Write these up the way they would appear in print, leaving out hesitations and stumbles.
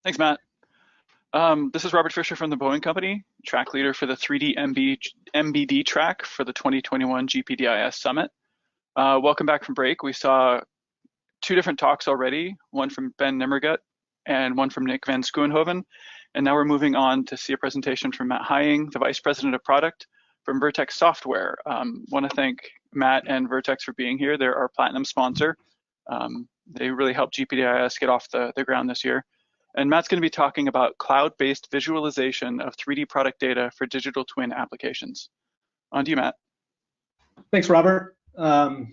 Thanks, Matt. This is Robert Fisher from the Boeing Company, track leader for the 3D MBD track for the 2021 GPDIS Summit. Welcome back from break. We saw two different talks already, one from Ben Nimmergut and one from Nick Van Schoonhoven. And now we're moving on to see a presentation from Matt Hying, the Vice President of Product from Vertex Software. Want to thank Matt and Vertex for being here. They're our platinum sponsor. They really helped GPDIS get off the ground this year. And Matt's going to be talking about cloud-based visualization of 3D product data for digital twin applications. On to you, Matt. Thanks, Robert. And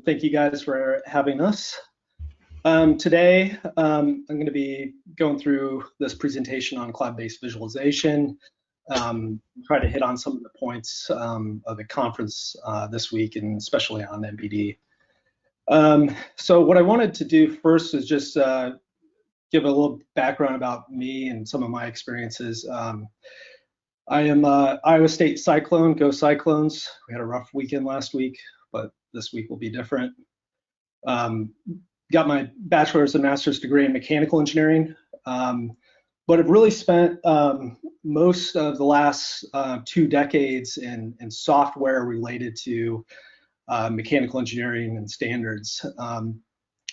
thank you guys for having us. Today, I'm going to be going through this presentation on cloud-based visualization, try to hit on some of the points of the conference this week, and especially on MBD. So what I wanted to do first is just give a little background about me and some of my experiences. I am Iowa State Cyclone, go Cyclones. We had a rough weekend last week, but this week will be different. Got my bachelor's and master's degree in mechanical engineering, but I've really spent most of the last 2 decades in software related to mechanical engineering and standards.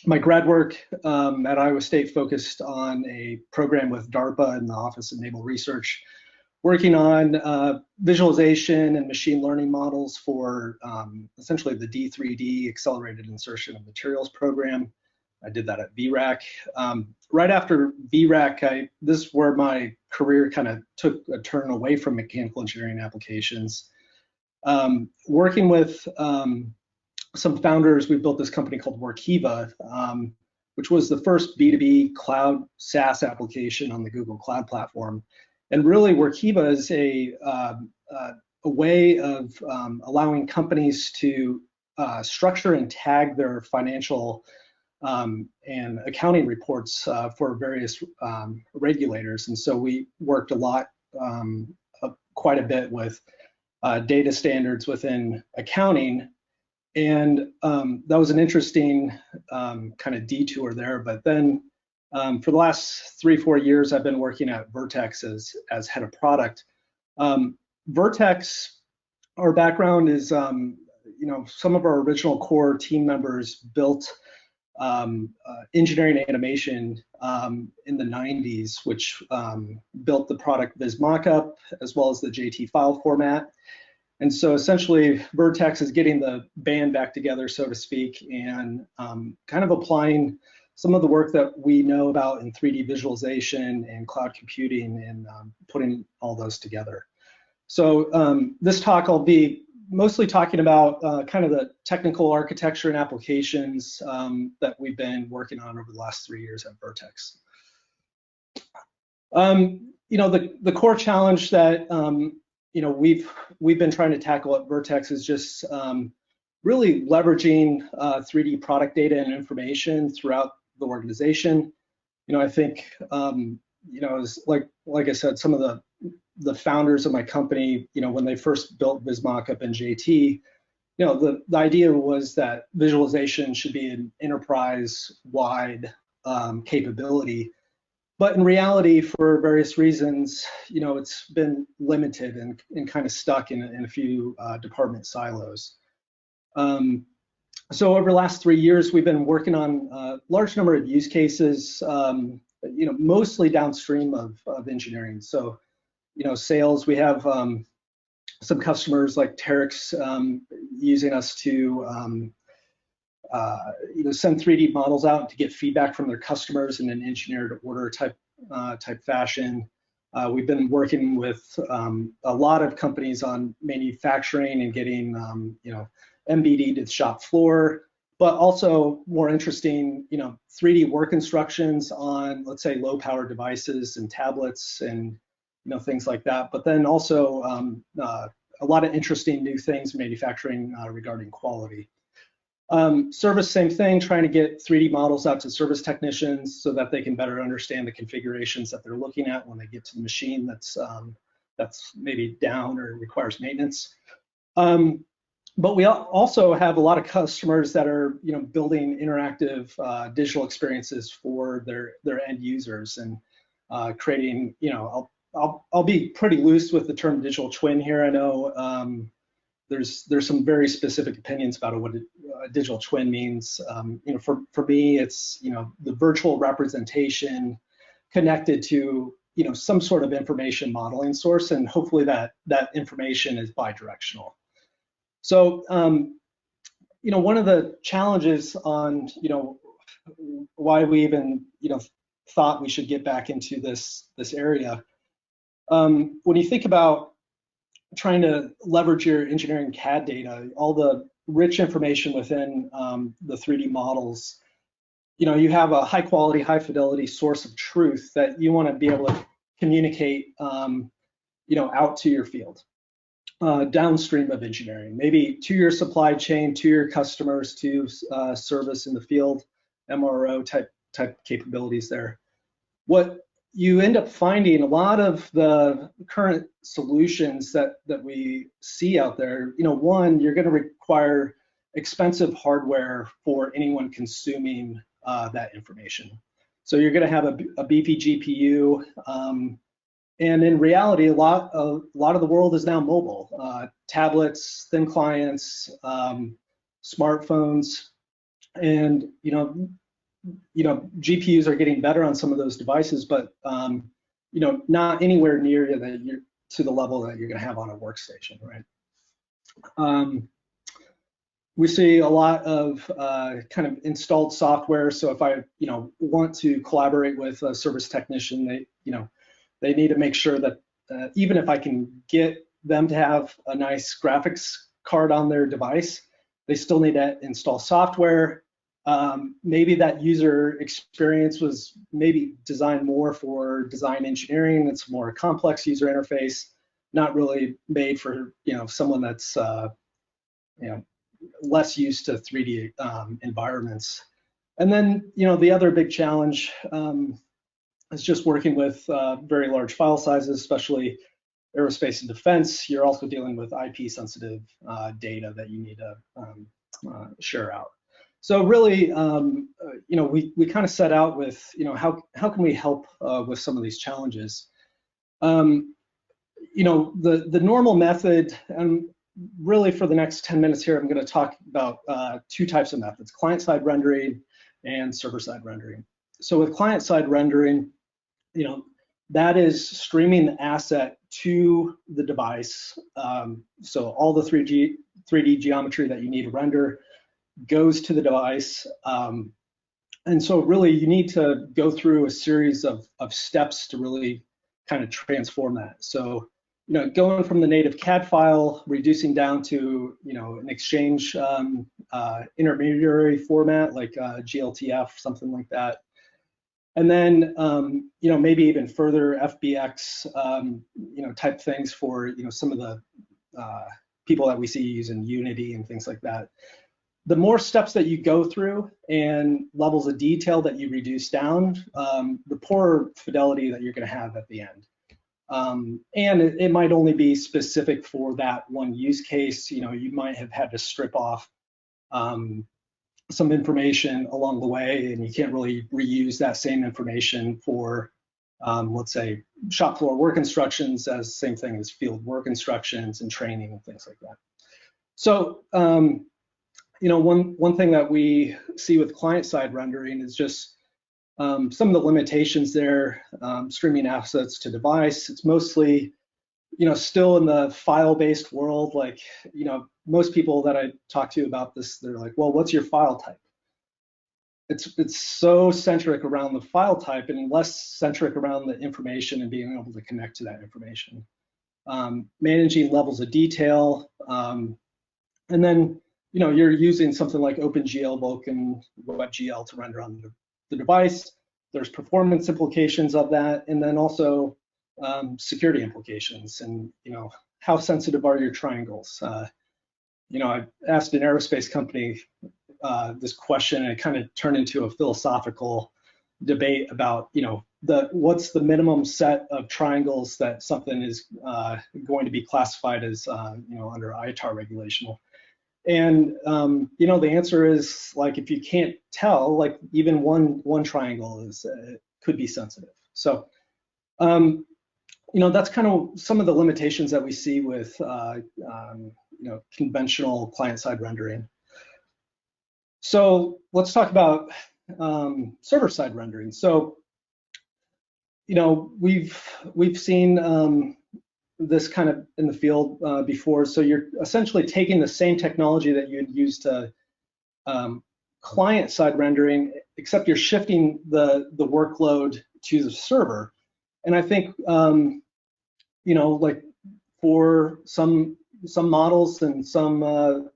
My grad work at Iowa State focused on a program with DARPA and the Office of Naval Research, working on visualization and machine learning models for essentially the D3D, Accelerated Insertion of Materials program. I did that at VRAC. Right after VRAC, this is where my career kind of took a turn away from mechanical engineering applications. Working with some founders, we built this company called Workiva, which was the first B2B cloud SaaS application on the Google Cloud Platform. And really, Workiva is a way of allowing companies to structure and tag their financial and accounting reports for various regulators. And so we worked a lot, quite a bit with data standards within accounting. And that was an interesting kind of detour there. But then for the last 3-4 years, I've been working at Vertex as head of product. Vertex, our background is, some of our original core team members built engineering animation in the 90s, which built the product VisMockup as well as the JT file format. And so essentially, Vertex is getting the band back together, so to speak, and kind of applying some of the work that we know about in 3D visualization and cloud computing and putting all those together. So this talk, I'll be mostly talking about kind of the technical architecture and applications that we've been working on over the last 3 years at Vertex. The core challenge that we've been trying to tackle at Vertex is just really leveraging 3D product data and information throughout the organization. I think, it's like I said, some of the founders of my company, when they first built VisMockup and JT, the idea was that visualization should be an enterprise-wide capability. But in reality, for various reasons, it's been limited and kind of stuck in a few department silos. So over the last 3 years, we've been working on a large number of use cases, mostly downstream of engineering. So, sales, we have some customers like Terex using us to send 3D models out to get feedback from their customers in an engineered order type fashion. We've been working with a lot of companies on manufacturing and getting MBD to the shop floor, but also more interesting, 3D work instructions on, let's say, low power devices and tablets and things like that. But then also a lot of interesting new things in manufacturing regarding quality. Service, same thing, trying to get 3D models out to service technicians so that they can better understand the configurations that they're looking at when they get to the machine that's maybe down or requires maintenance. But we also have a lot of customers that are building interactive digital experiences for their end users. And creating, I'll be pretty loose with the term digital twin here. I know there's some very specific opinions about what a digital twin means. For me, it's the virtual representation connected to some sort of information modeling source, and hopefully that information is bidirectional. So one of the challenges on why we even thought we should get back into this area, when you think about trying to leverage your engineering CAD data, all the rich information within the 3D models, you have a high quality, high fidelity source of truth that you want to be able to communicate out to your field, downstream of engineering, maybe to your supply chain, to your customers, to service in the field, MRO type capabilities there. What you end up finding, a lot of the current solutions that we see out there, one, you're going to require expensive hardware for anyone consuming that information. So you're going to have a beefy GPU, and in reality, a lot of the world is now mobile, tablets, thin clients, smartphones, and GPUs are getting better on some of those devices, but not anywhere near to the level that you're going to have on a workstation, right? We see a lot of kind of installed software. So if I want to collaborate with a service technician, they need to make sure that even if I can get them to have a nice graphics card on their device, they still need to install software. Maybe that user experience was maybe designed more for design engineering. It's a more complex user interface, not really made for someone that's less used to 3D environments. And then the other big challenge is just working with very large file sizes, especially aerospace and defense. You're also dealing with IP sensitive data that you need to share out. So really, we kind of set out with, how can we help with some of these challenges? The normal method, and really for the next 10 minutes here, I'm going to talk about two types of methods: client-side rendering and server-side rendering. So with client-side rendering, that is streaming the asset to the device. So all the 3D geometry that you need to render goes to the device. And so really you need to go through a series of steps to really kind of transform that. So, going from the native CAD file, reducing down to, an exchange intermediary format like GLTF, something like that. And then, maybe even further FBX, type things for, some of the people that we see using Unity and things like that. The more steps that you go through and levels of detail that you reduce down, the poorer fidelity that you're going to have at the end. And it might only be specific for that one use case. You might have had to strip off some information along the way, and you can't really reuse that same information for, let's say, shop floor work instructions as same thing as field work instructions and training and things like that. So, one thing that we see with client-side rendering is just some of the limitations there, streaming assets to device. It's mostly, still in the file-based world. Like, most people that I talk to about this, they're like, well, what's your file type? It's so centric around the file type and less centric around the information and being able to connect to that information. Managing levels of detail, and then, you're using something like OpenGL, Vulkan, WebGL to render on the device. There's performance implications of that, and then also security implications. And how sensitive are your triangles? I asked an aerospace company this question, and it kind of turned into a philosophical debate about what's the minimum set of triangles that something is going to be classified as under ITAR regulation. And the answer is, like, if you can't tell, like, even one triangle is could be sensitive. So That's kind of some of the limitations that we see with conventional client-side rendering. So let's talk about server-side rendering. So we've seen this kind of in the field before. So you're essentially taking the same technology that you'd use to client-side rendering, except you're shifting the workload to the server. And I think like for some models and some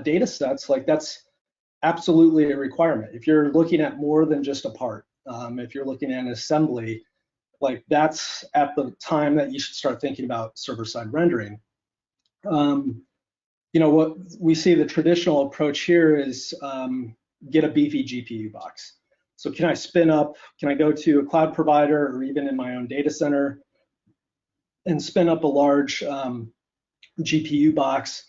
data sets, like that's absolutely a requirement. If you're looking at more than just a part, if you're looking at an assembly, like that's at the time that you should start thinking about server-side rendering. What we see the traditional approach here is get a beefy GPU box. So can I go to a cloud provider or even in my own data center and spin up a large GPU box,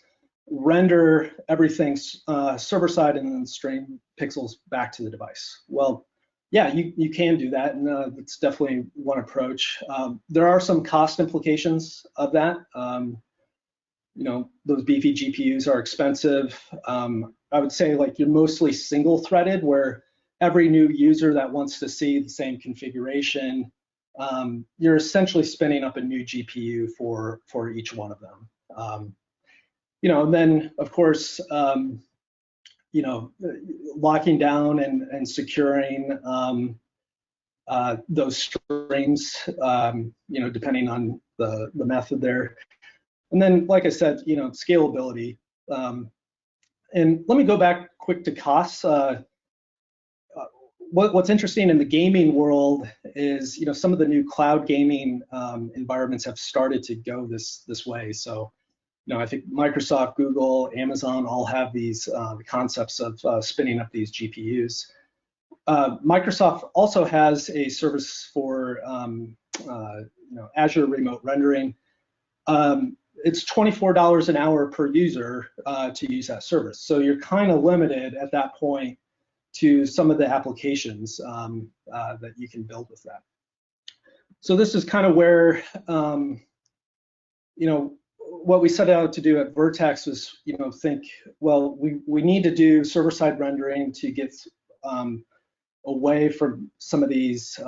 render everything server-side, and then stream pixels back to the device? Well, yeah, you can do that, and that's definitely one approach. There are some cost implications of that. Those beefy GPUs are expensive. I would say like you're mostly single-threaded, where every new user that wants to see the same configuration, you're essentially spinning up a new GPU for each one of them. And then of course, locking down and securing those streams, depending on the method there. And then, like I said, scalability. And let me go back quick to costs. What's interesting in the gaming world is, some of the new cloud gaming environments have started to go this way. So, I think Microsoft, Google, Amazon all have these concepts of spinning up these GPUs. Microsoft also has a service for Azure Remote Rendering. It's $24 an hour per user to use that service. So you're kind of limited at that point to some of the applications that you can build with that. So this is kind of where, what we set out to do at Vertex was, think, well, we need to do server-side rendering to get away from some of these,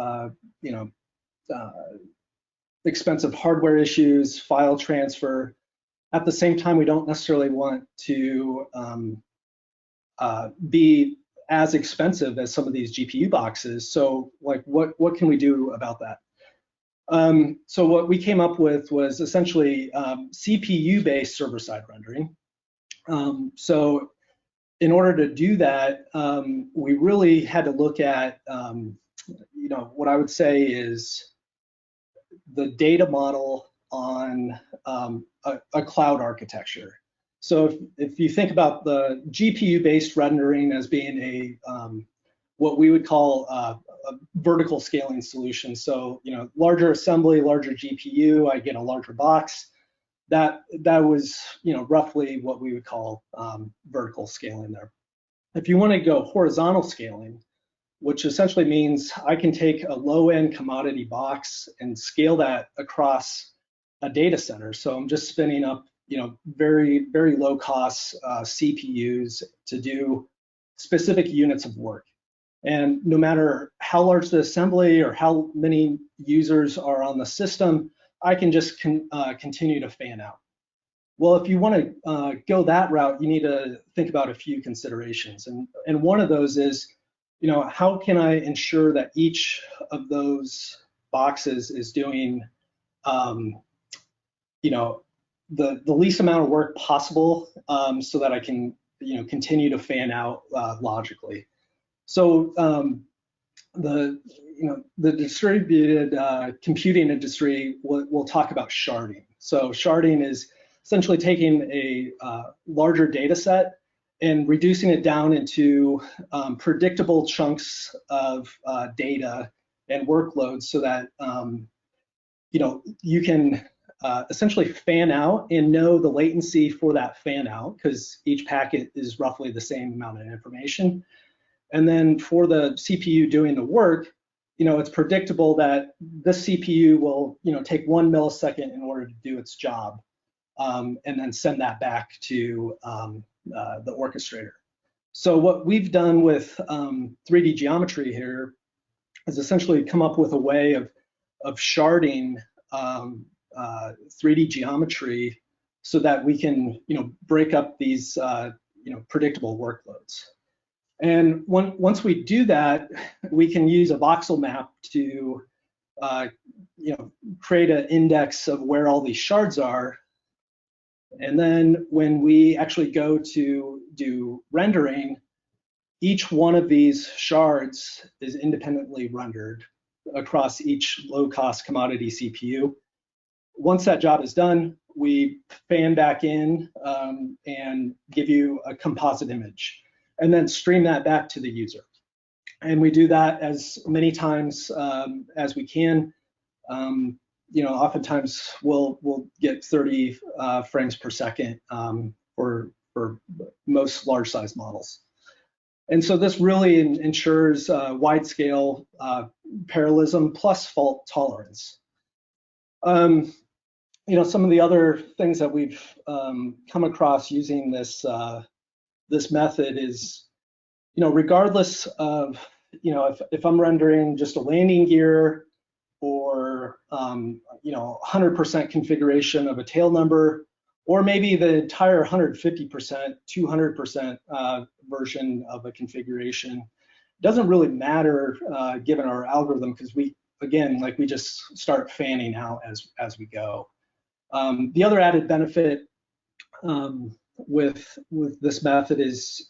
expensive hardware issues, file transfer. At the same time, we don't necessarily want to be as expensive as some of these GPU boxes. So like, what can we do about that? So what we came up with was essentially CPU-based server-side rendering. So in order to do that, we really had to look at, what I would say is the data model on a cloud architecture. So if you think about the GPU-based rendering as being a what we would call a vertical scaling solution. So larger assembly, larger GPU, I get a larger box. That was roughly what we would call vertical scaling there. If you want to go horizontal scaling, which essentially means I can take a low-end commodity box and scale that across a data center. So I'm just spinning up, very, very low-cost CPUs to do specific units of work. And no matter how large the assembly or how many users are on the system, I can just continue to fan out. Well, if you want to go that route, you need to think about a few considerations. And one of those is, how can I ensure that each of those boxes is doing, the least amount of work possible, so that I can, continue to fan out logically. So the distributed computing industry will talk about sharding. So sharding is essentially taking a larger data set and reducing it down into predictable chunks of data and workloads, so that you can essentially fan out and know the latency for that fan out, because each packet is roughly the same amount of information. And then for the CPU doing the work, it's predictable that this CPU will, take 1 millisecond in order to do its job, and then send that back to the orchestrator. So what we've done with 3D geometry here is essentially come up with a way of sharding 3D geometry so that we can, break up these, predictable workloads. And once we do that, we can use a voxel map to, create an index of where all these shards are. And then when we actually go to do rendering, each one of these shards is independently rendered across each low-cost commodity CPU. Once that job is done, we fan back in and give you a composite image, and then stream that back to the user. And we do that as many times as we can. Oftentimes we'll get 30 frames per second for most large size models. And so this really ensures wide scale parallelism plus fault tolerance. Some of the other things that we've come across using this this method is, regardless of, if I'm rendering just a landing gear or 100% configuration of a tail number, or maybe the entire 150%, 200% version of a configuration, doesn't really matter given our algorithm, because we just start fanning out as we go. The other added benefit with this method is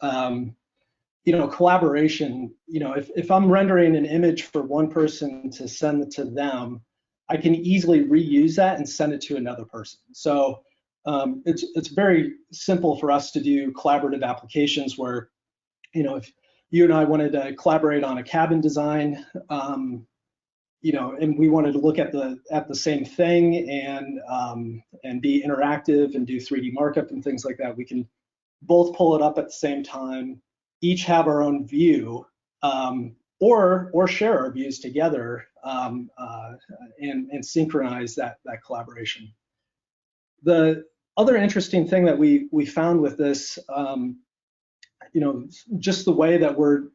collaboration. If I'm rendering an image for one person to send to them, I can easily reuse that and send it to another person. So it's very simple for us to do collaborative applications where, if you and I wanted to collaborate on a cabin design, and we wanted to look at the same thing and be interactive and do 3D markup and things like that, we can both pull it up at the same time, each have our own view, or share our views together, and synchronize that collaboration. The other interesting thing that we found with this, just the way that we're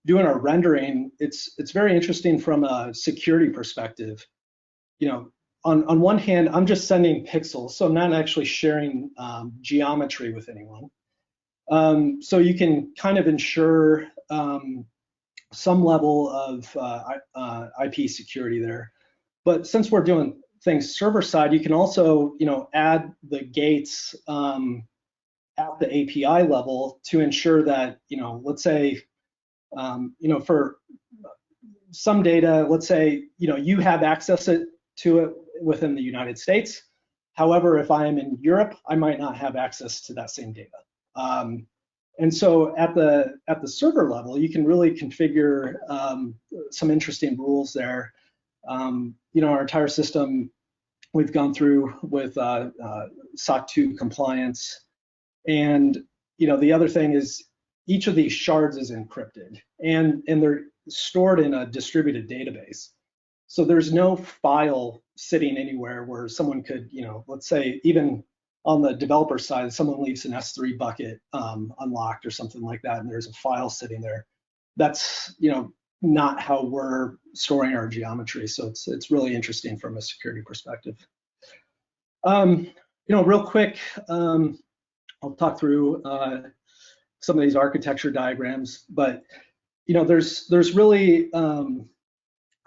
doing our rendering, it's very interesting from a security perspective. On one hand, I'm just sending pixels, so I'm not actually sharing geometry with anyone. So you can kind of ensure some level of IP security there. But since we're doing things server side, you can also add the gates at the API level to ensure that let's say for some data, let's say you have access to it within the United States. However, if I am in Europe, I might not have access to that same data. And so at the server level, you can really configure some interesting rules there. Our entire system we've gone through with SOC 2 compliance, and the other thing is each of these shards is encrypted, and they're stored in a distributed database. So there's no file sitting anywhere where someone could, let's say even on the developer side, someone leaves an S3 bucket unlocked or something like that, and there's a file sitting there. That's not how we're storing our geometry. So it's really interesting from a security perspective. Real quick, I'll talk through some of these architecture diagrams, but there's really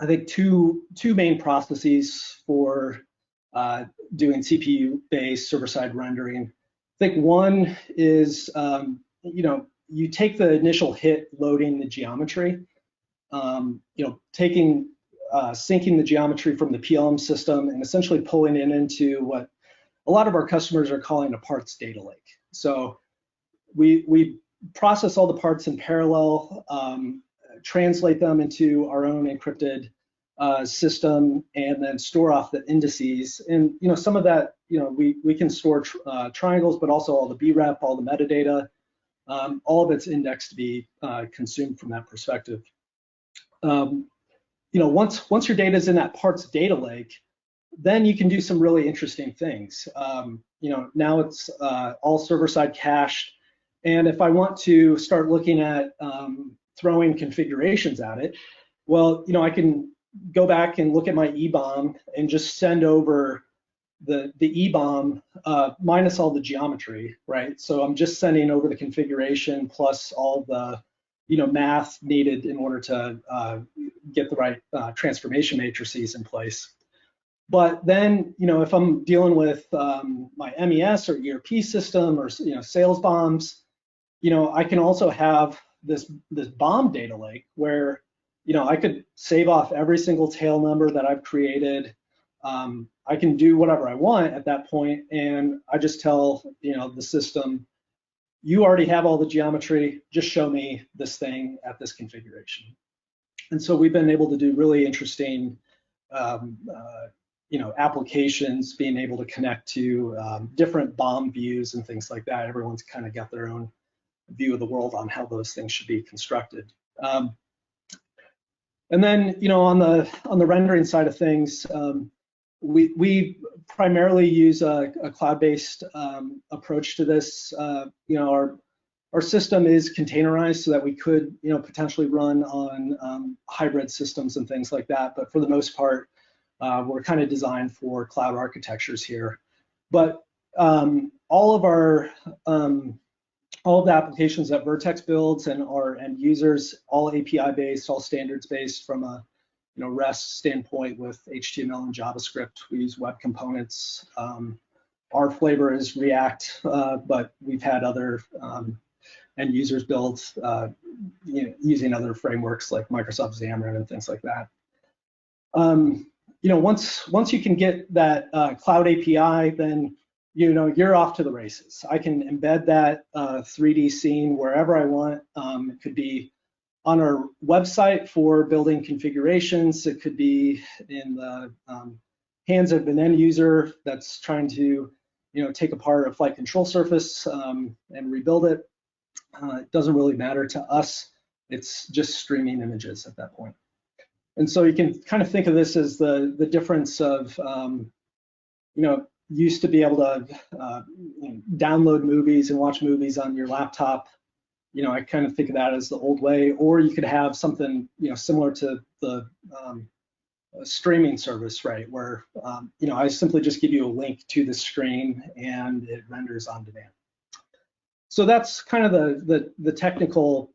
I think two main processes for doing CPU-based server-side rendering. I think one is you take the initial hit loading the geometry, syncing the geometry from the PLM system and essentially pulling it into what a lot of our customers are calling a parts data lake. So we process all the parts in parallel, translate them into our own encrypted system, and then store off the indices. And some of that, we can store triangles, but also all the BREP, all the metadata, all of it's indexed to be consumed from that perspective. once your data is in that parts data lake, then you can do some really interesting things. Now it's all server-side cached, and if I want to start looking at throwing configurations at it, well, I can go back and look at my EBOM and just send over the EBOM minus all the geometry, right? So I'm just sending over the configuration plus all the math needed in order to get the right transformation matrices in place. But then, if I'm dealing with my MES or ERP system or sales bombs, I can also have this bomb data lake where I could save off every single tail number that I've created. I can do whatever I want at that point, and I just tell the system, you already have all the geometry, just show me this thing at this configuration. And so we've been able to do really interesting applications, being able to connect to different BOM views and things like that. Everyone's kind of got their own view of the world on how those things should be constructed. And then, on the rendering side of things, we primarily use a cloud-based approach to this. Our system is containerized so that we could, potentially run on hybrid systems and things like that. But for the most part, we're kind of designed for cloud architectures here. But all of the applications that Vertex builds and our end users, all API-based, all standards-based from a REST standpoint with HTML and JavaScript. We use web components. Our flavor is React, but we've had other end users build using other frameworks like Microsoft Xamarin and things like that. Once you can get that cloud API, then you're off to the races. I can embed that 3D scene wherever I want. It could be on our website for building configurations. It could be in the hands of an end user that's trying to take apart a flight control surface and rebuild it. It doesn't really matter to us. It's just streaming images at that point. And so you can kind of think of this as the difference of, used to be able to download movies and watch movies on your laptop. I kind of think of that as the old way, or you could have something, similar to the streaming service, right? Where, I simply just give you a link to the screen and it renders on demand. So that's kind of the technical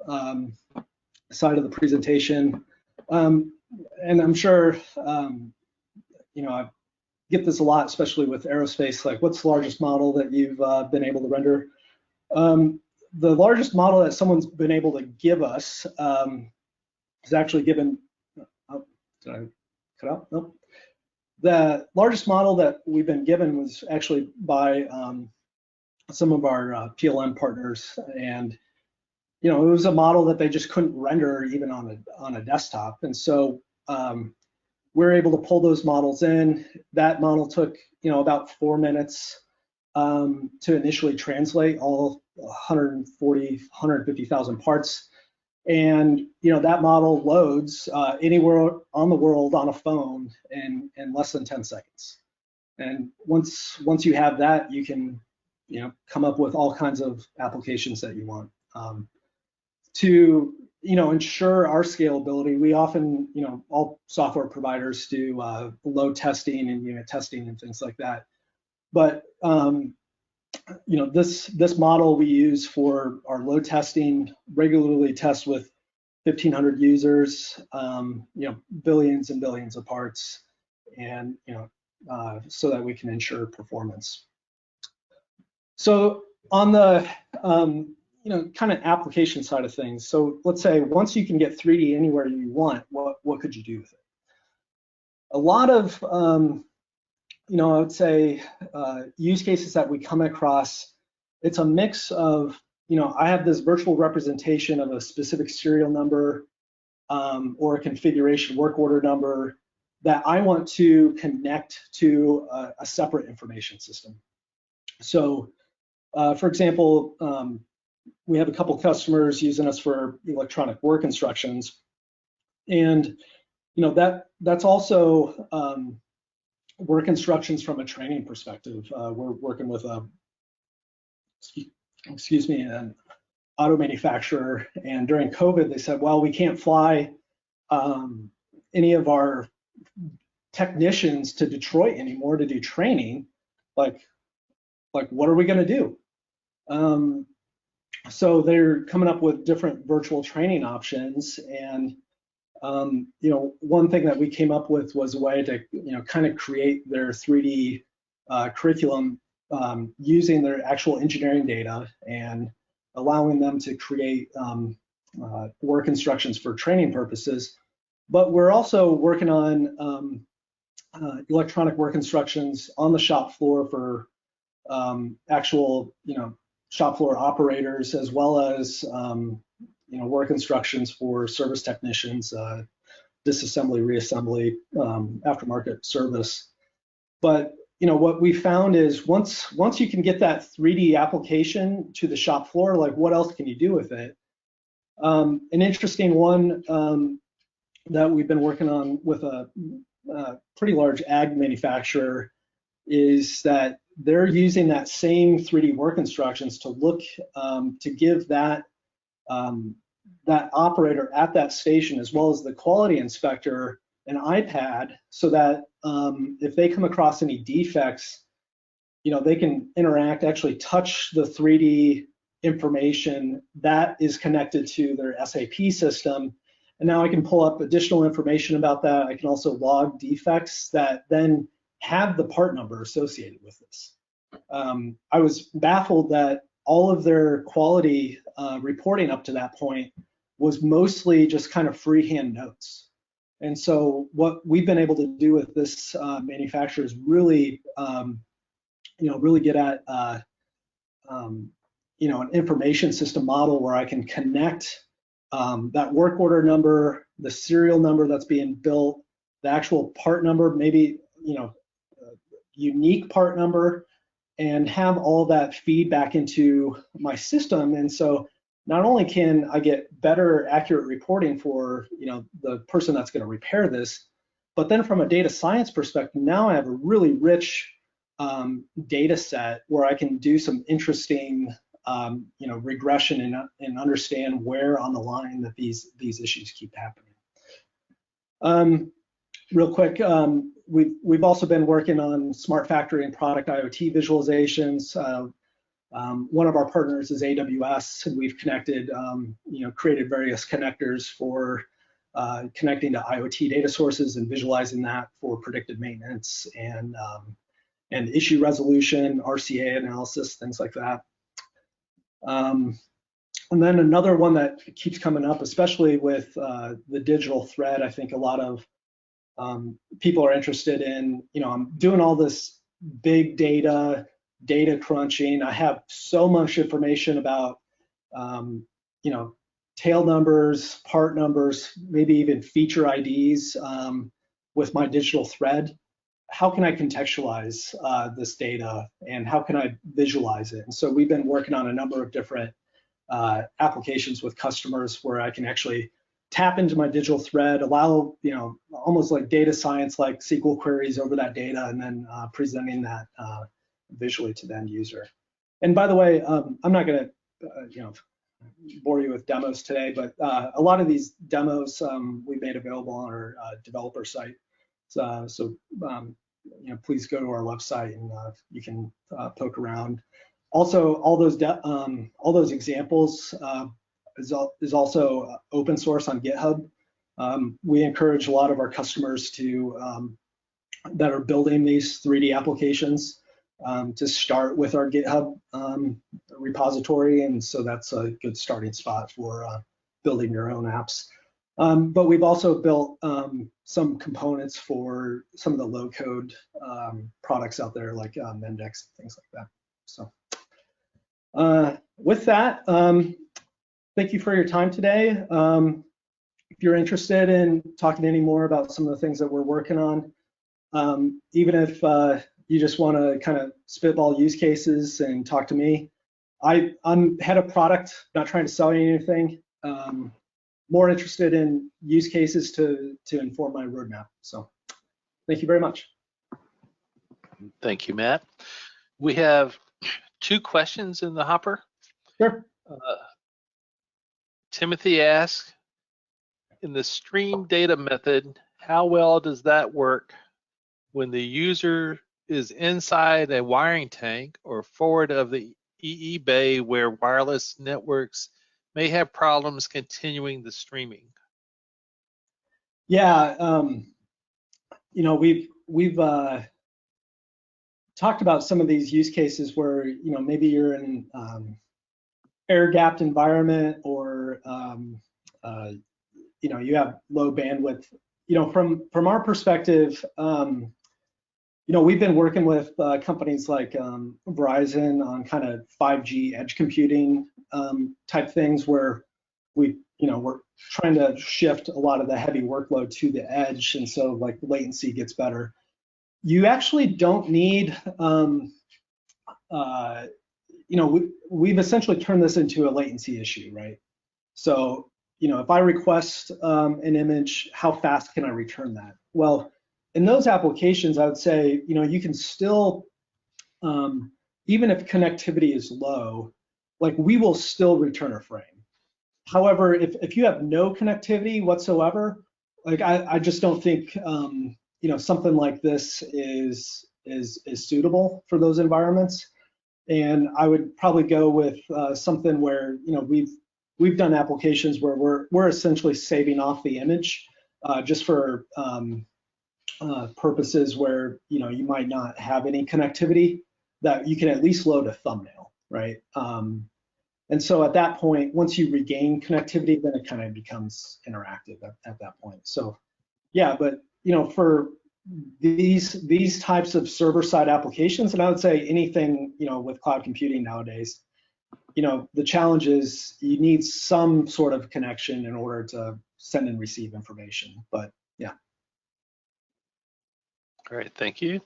side of the presentation. And I'm sure, I get this a lot, especially with aerospace, like what's the largest model that you've been able to render? The largest model that someone's been able to give us is actually given, oh, did I cut out? Nope. The largest model that we've been given was actually by some of our PLM partners, and it was a model that they just couldn't render even on a desktop. And so we're able to pull those models in. That model took about 4 minutes to initially translate all 150,000 parts. And that model loads anywhere on the world on a phone in less than 10 seconds. And once you have that, you can come up with all kinds of applications that you want. To ensure our scalability, we often, all software providers do load testing and unit testing and things like that. But this model we use for our load testing, regularly test with 1,500 users, billions and billions of parts, and so that we can ensure performance. So on the kind of application side of things. So let's say once you can get 3D anywhere you want, what could you do with it? A lot of, I would say use cases that we come across, it's a mix of, I have this virtual representation of a specific serial number or a configuration work order number that I want to connect to a separate information system. So, for example, we have a couple customers using us for electronic work instructions, and that's also work instructions from a training perspective. We're working with an auto manufacturer, and during COVID, they said, well, we can't fly any of our technicians to Detroit anymore to do training. Like what are we going to do? So they're coming up with different virtual training options, and one thing that we came up with was a way to kind of create their 3D curriculum using their actual engineering data and allowing them to create work instructions for training purposes. But we're also working on electronic work instructions on the shop floor for actual shop floor operators, as well as work instructions for service technicians, disassembly, reassembly, aftermarket service. But what we found is once you can get that 3D application to the shop floor, like what else can you do with it? An interesting one that we've been working on with a pretty large ag manufacturer is that they're using that same 3D work instructions to look to give that operator at that station, as well as the quality inspector, an iPad, so that if they come across any defects, they can interact, actually touch the 3D information that is connected to their SAP system. And now I can pull up additional information about that. I can also log defects that then have the part number associated with this. I was baffled that all of their quality reporting up to that point was mostly just kind of freehand notes. And so what we've been able to do with this manufacturer is really, really get at, an information system model where I can connect that work order number, the serial number that's being built, the actual part number, maybe, unique part number, and have all that feed back into my system. And so not only can I get better accurate reporting for the person that's going to repair this, but then from a data science perspective, now I have a really rich data set where I can do some interesting regression and understand where on the line that these issues keep happening. Real quick, we've also been working on smart factory and product IoT visualizations. One of our partners is AWS, and we've connected, created various connectors for connecting to IoT data sources and visualizing that for predictive maintenance and issue resolution, RCA analysis, things like that. And then another one that keeps coming up, especially with the digital thread, I think a lot of people are interested in, I'm doing all this big data crunching. I have so much information about, tail numbers, part numbers, maybe even feature IDs with my digital thread. How can I contextualize this data, and how can I visualize it? And so we've been working on a number of different applications with customers where I can actually tap into my digital thread, allow, almost like data science, like SQL queries over that data, and then presenting that visually to the end user. And by the way, I'm not going to, bore you with demos today, but a lot of these demos we made available on our developer site. So please go to our website and you can poke around. Also, all those examples is also open source on GitHub. We encourage a lot of our customers to that are building these 3D applications to start with our GitHub repository, and so that's a good starting spot for building your own apps. But we've also built some components for some of the low-code products out there, like Mendex, things like that. So with that, thank you for your time today. If you're interested in talking any more about some of the things that we're working on, even if you just want to kind of spitball use cases and talk to me, I'm head of product, not trying to sell you anything. more interested in use cases to inform my roadmap. So thank you very much. Thank you, Matt. We have 2 questions in the hopper. Sure. Timothy asks, in the stream data method, how well does that work when the user is inside a wiring tank or forward of the EE bay where wireless networks may have problems continuing the streaming? Yeah, you know, we've talked about some of these use cases where, you know, maybe you're in air-gapped environment, or you know, you have low bandwidth. You know, from our perspective, you know, we've been working with companies like Verizon on kind of 5G edge computing type things, where we're trying to shift a lot of the heavy workload to the edge, and so like latency gets better. You actually don't need, you know, we've essentially turned this into a latency issue, right? So, you know, if I request an image, how fast can I return that? Well, in those applications, I would say, you know, you can still, even if connectivity is low, like we will still return a frame. However, if you have no connectivity whatsoever, like I just don't think, you know, something like this is suitable for those environments. And I would probably go with something where, you know, we've done applications where we're essentially saving off the image just for purposes where, you know, you might not have any connectivity, that you can at least load a thumbnail, right? And so at that point, once you regain connectivity, then it kind of becomes interactive at that point. So yeah, but you know, for these types of server-side applications, and I would say anything, you know, with cloud computing nowadays, you know, the challenge is you need some sort of connection in order to send and receive information. But yeah. All right, thank you.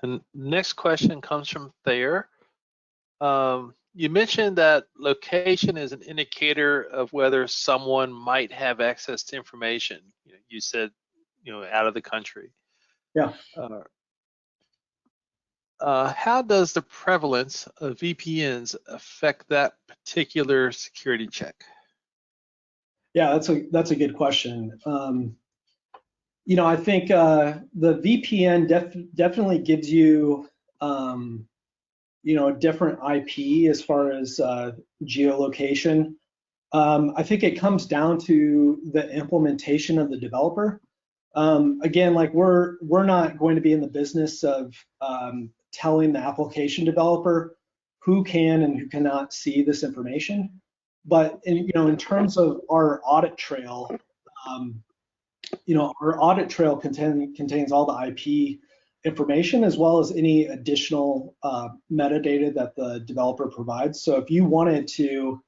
And next question comes from Thayer. You mentioned that location is an indicator of whether someone might have access to information. You said, you know, out of the country. Yeah. How does the prevalence of VPNs affect that particular security check? Yeah, that's a good question. You know, I think the VPN definitely gives you, you know, a different IP as far as geolocation. I think it comes down to the implementation of the developer. Again, like we're not going to be in the business of telling the application developer who can and who cannot see this information. But you know, in terms of our audit trail, you know, our audit trail contains all the IP information as well as any additional metadata that the developer provides. So if you wanted to,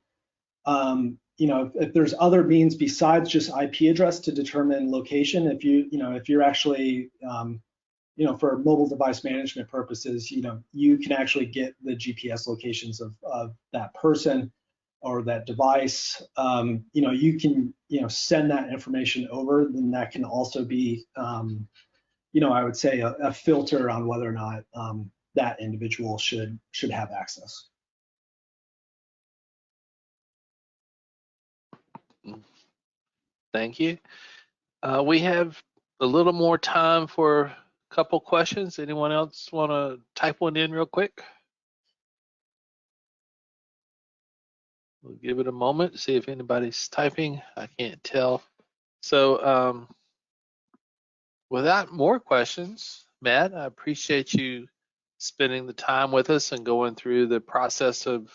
you know, if there's other means besides just IP address to determine location, if you're actually, you know, for mobile device management purposes, you know, you can actually get the GPS locations of that person or that device. You know, you can, you know, send that information over, then that can also be, you know, I would say a filter on whether or not that individual should have access. Thank you. We have a little more time for a couple questions. Anyone else want to type one in real quick? We'll give it a moment to see if anybody's typing. I can't tell. So without more questions, Matt, I appreciate you spending the time with us and going through the process of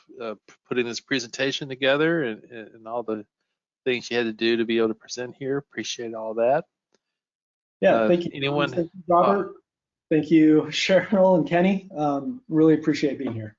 putting this presentation together and all the things you had to do to be able to present here. Appreciate all that. Yeah, thank you. Anyone? Thank you, Robert. Thank you, Cheryl and Kenny. Really appreciate being here.